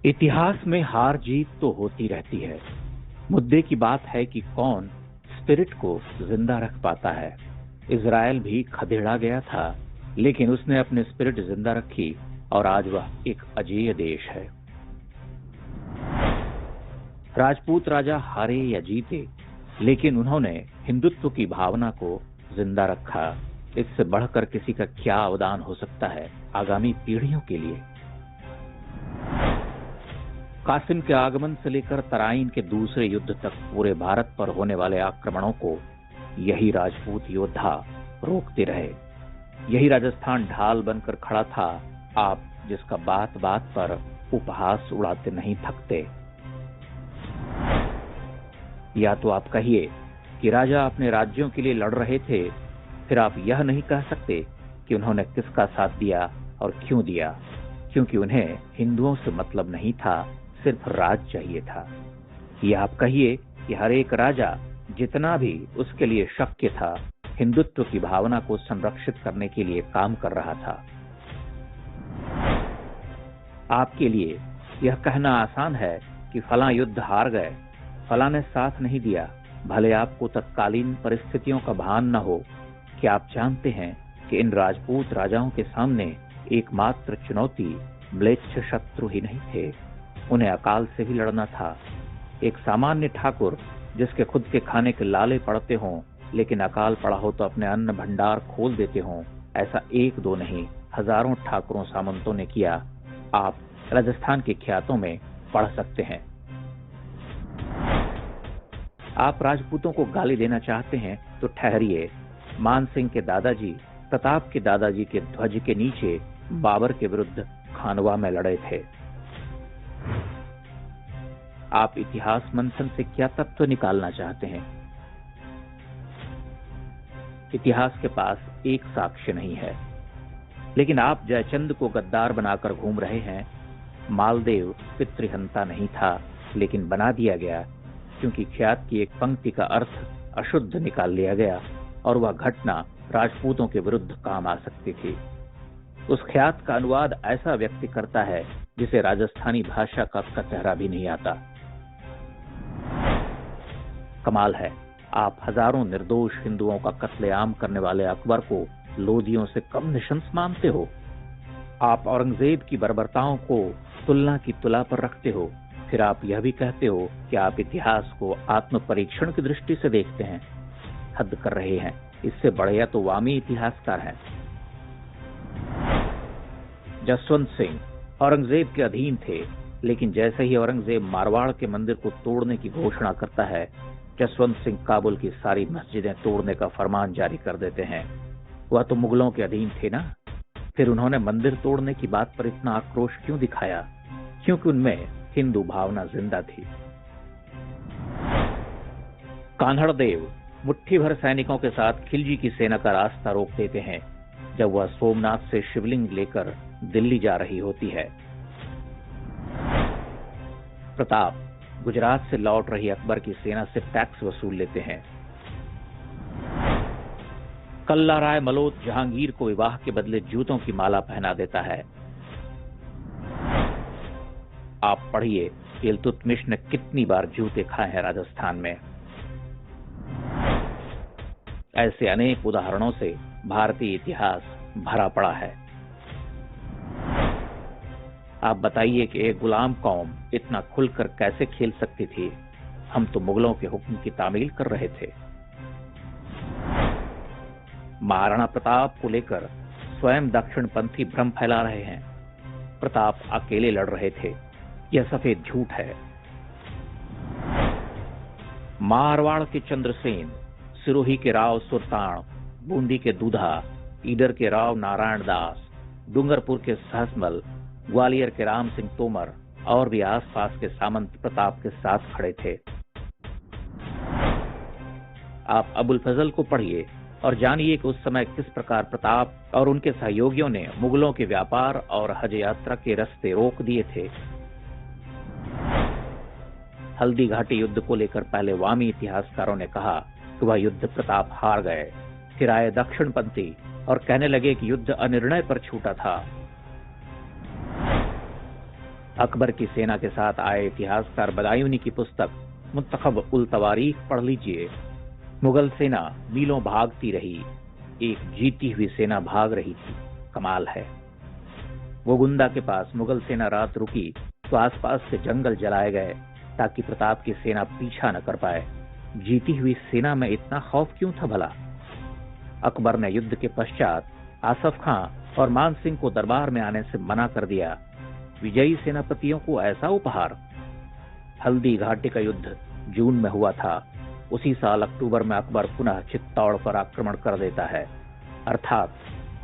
इतिहास में हार जीत तो होती रहती है। मुद्दे की बात है कि कौन स्पिरिट को जिंदा रख पाता है। इजराइल भी खदेड़ा गया था, लेकिन उसने अपने स्पिरिट जिंदा रखी और आज वह एक अजेय देश है। राजपूत राजा हारे या जीते, लेकिन उन्होंने हिंदुत्व की भावना को जिंदा रखा। इससे बढ़कर किसी का क्या अवदान हो सकता है आगामी पीढ़ियों के लिए। कासिम के आगमन से लेकर तराइन के दूसरे युद्ध तक पूरे भारत पर होने वाले आक्रमणों को यही राजपूत योद्धा रोकते रहे। यही राजस्थान ढाल बनकर खड़ा था, आप जिसका बात बात पर उपहास उड़ाते नहीं थकते। या तो आप कहिए कि राजा अपने राज्यों के लिए लड़ रहे थे, फिर आप यह नहीं कह सकते कि उन्होंने किसका साथ दिया और क्यों दिया, क्योंकि उन्हें हिंदुओं से मतलब नहीं था, सिर्फ राज चाहिए था। या आप कहिए कि हर एक राजा जितना भी उसके लिए शक्य था, हिंदुत्व की भावना को संरक्षित करने के लिए काम कर रहा था। आपके लिए यह कहना आसान है कि फलां युद्ध हार गए, फलां ने साथ नहीं दिया, भले आपको तत्कालीन परिस्थितियों का भान न हो। क्या आप जानते हैं कि इन राजपूत राजाओं के सामने एकमात्र चुनौती म्लेच्छ शत्रु ही नहीं थे, उन्हें अकाल से भी लड़ना था। एक सामान्य ठाकुर जिसके खुद के खाने के लाले पड़ते हों, लेकिन अकाल पड़ा हो तो अपने अन्न भंडार खोल देते हों, ऐसा एक दो नहीं, हजारों ठाकुरों सामंतों ने किया। आप राजस्थान के ख्यातों में पढ़ सकते हैं। आप राजपूतों को गाली देना चाहते हैं तो ठहरिए। मान सिंह के दादाजी प्रताप के दादाजी के ध्वज के नीचे बाबर के विरुद्ध खानवा में लड़े थे। आप इतिहास मंथन से क्या तत्व निकालना चाहते हैं? इतिहास के पास एक साक्ष्य नहीं है, लेकिन आप जयचंद को गद्दार बनाकर घूम रहे हैं। मालदेव पितृहंता नहीं था, लेकिन बना दिया गया क्योंकि ख्यात की एक पंक्ति का अर्थ अशुद्ध निकाल लिया गया और वह घटना राजपूतों के विरुद्ध काम आ सकती थी। उस ख्यात का अनुवाद ऐसा व्यक्ति करता है जिसे राजस्थानी भाषा का कचहरा भी नहीं आता। कमाल है, आप हजारों निर्दोष हिंदुओं का कत्लेआम करने वाले अकबर को लोदियों से कम निशंस मानते हो। आप औरंगजेब की बर्बरताओं को तुलना की तुला पर रखते हो, फिर आप यह भी कहते हो कि आप इतिहास को आत्म परीक्षण की दृष्टि से देखते हैं। हद कर रहे हैं, इससे बढ़िया तो वामी इतिहासकार हैं। जसवंत सिंह औरंगजेब के अधीन थे, लेकिन जैसे ही औरंगजेब मारवाड़ के मंदिर को तोड़ने की घोषणा करता है, जसवंत सिंह काबुल की सारी मस्जिदें तोड़ने का फरमान जारी कर देते हैं। वह तो मुगलों के अधीन थे ना, फिर उन्होंने मंदिर तोड़ने की बात पर इतना आक्रोश क्यों दिखाया? क्योंकि उनमें हिंदू भावना जिंदा थी। कान्हड़ देव मुट्ठी भर सैनिकों के साथ खिलजी की सेना का रास्ता रोक देते हैं जब वह सोमनाथ से शिवलिंग लेकर दिल्ली जा रही होती है। प्रताप गुजरात से लौट रही अकबर की सेना से टैक्स वसूल लेते हैं। कल्ला राय मलोत जहांगीर को विवाह के बदले जूतों की माला पहना देता है। आप पढ़िए इल्तुतमिश ने कितनी बार जूते खाए हैं राजस्थान में। ऐसे अनेक उदाहरणों से भारतीय इतिहास भरा पड़ा है। आप बताइए कि एक गुलाम कौम इतना खुलकर कैसे खेल सकती थी? हम तो मुगलों के हुक्म की तामील कर रहे थे। महाराणा प्रताप को लेकर स्वयं दक्षिणपंथी भ्रम फैला रहे हैं। प्रताप अकेले लड़ रहे थे, यह सफेद झूठ है। मारवाड़ के चंद्रसेन, सिरोही के राव सुरतान, बूंदी के दूधा, ईडर के राव नारायण दास, डूंगरपुर के सहसमल, ग्वालियर के राम सिंह तोमर और भी आसपास के सामंत प्रताप के साथ खड़े थे। आप अबुल फजल को पढ़िए और जानिए कि उस समय किस प्रकार प्रताप और उनके सहयोगियों ने मुगलों के व्यापार और हज यात्रा के रास्ते रोक दिए थे। हल्दी घाटी युद्ध को लेकर पहले वामी इतिहासकारों ने कहा कि वह युद्ध प्रताप हार गए, फिर आए दक्षिणपंथी और कहने लगे कि युद्ध अनिर्णय पर छूटा था। अकबर की सेना के साथ आए इतिहासकार बदायूनी की पुस्तक मुंतखब उल तवारीख पढ़ लीजिए। मुगल सेना मीलों भागती रही, एक जीती हुई सेना भाग रही थी। कमाल है। गोगुंदा के पास मुगल सेना रात रुकी तो आसपास के जंगल जलाए गए ताकि प्रताप की सेना पीछा न कर पाए। जीती हुई सेना में इतना खौफ क्यों था भला? अकबर ने युद्ध के पश्चात आसफ खां और मान सिंह को दरबार में आने से मना कर दिया। विजयी सेनापतियों को ऐसा उपहार। हल्दी घाटी का युद्ध जून में हुआ था। उसी साल अक्टूबर में अकबर पुनः चित्तौड़ पर आक्रमण कर देता है, अर्थात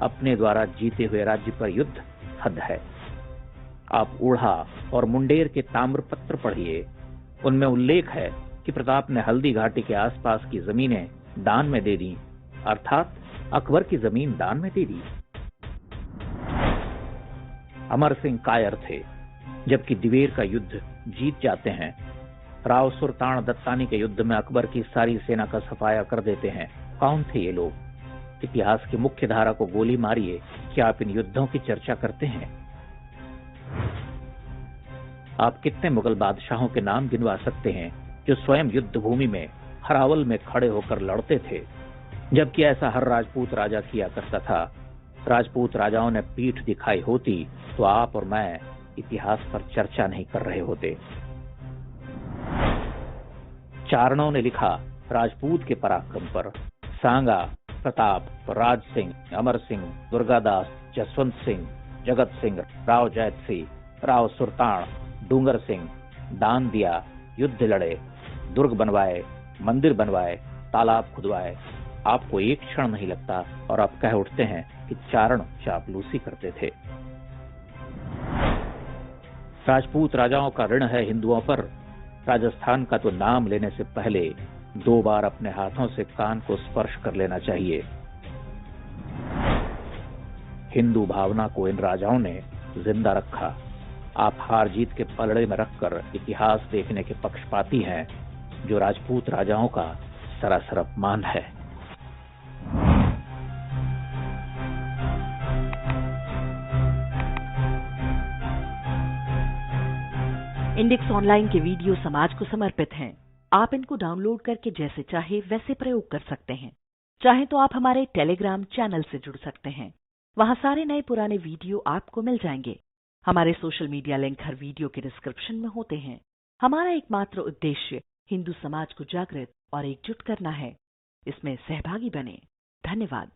अपने द्वारा जीते हुए राज्य पर युद्ध हद है। आप ऊढ़ा और मुंडेर के ताम्रपत्र पढ़िए, उनमें उल्लेख है कि प्रताप ने हल्दी घाटी के आसपास की जमीनें दान में दे दी, अर्थात अकबर की जमीन दान में दे दी। अमर सिंह कायर थे, जबकि दिवेर का युद्ध जीत जाते हैं। राव सुल्तान दत्तानी के युद्ध में अकबर की सारी सेना का सफाया कर देते हैं। कौन थे ये लोग? इतिहास की मुख्य धारा को गोली मारिए, क्या आप इन युद्धों की चर्चा करते हैं? आप कितने मुगल बादशाहों के नाम गिनवा सकते हैं जो स्वयं युद्ध भूमि में हरावल में खड़े होकर लड़ते थे, जबकि ऐसा हर राजपूत राजा किया करता था। राजपूत राजाओं ने पीठ दिखाई होती तो आप और मैं इतिहास पर चर्चा नहीं कर रहे होते। चारणों ने लिखा राजपूत के पराक्रम पर। सांगा, प्रताप, राज सिंह, अमर सिंह, दुर्गादास, जसवंत सिंह, जगत सिंह, राव जैत सिंह, राव सुल्तान, डूंगर सिंह, दान दिया, युद्ध लड़े, दुर्ग बनवाए, मंदिर बनवाए, तालाब खुदवाए। आपको एक क्षण नहीं लगता और आप कह उठते हैं कि चारण चापलूसी करते थे। राजपूत राजाओं का ऋण है हिंदुओं पर। राजस्थान का तो नाम लेने से पहले 2 बार अपने हाथों से कान को स्पर्श कर लेना चाहिए। हिंदू भावना को इन राजाओं ने जिंदा रखा। आप हार जीत के पलड़े में रखकर इतिहास देखने के पक्षपाती हैं, जो राजपूत राजाओं का सरासर अपमान है। इंडेक्स ऑनलाइन के वीडियो समाज को समर्पित हैं। आप इनको डाउनलोड करके जैसे चाहे वैसे प्रयोग कर सकते हैं। चाहे तो आप हमारे टेलीग्राम चैनल से जुड़ सकते हैं, वहां सारे नए पुराने वीडियो आपको मिल जाएंगे। हमारे सोशल मीडिया लिंक हर वीडियो के डिस्क्रिप्शन में होते हैं। हमारा एकमात्र उद्देश्य हिंदू समाज को जागृत और एकजुट करना है। इसमें सहभागी बने। धन्यवाद।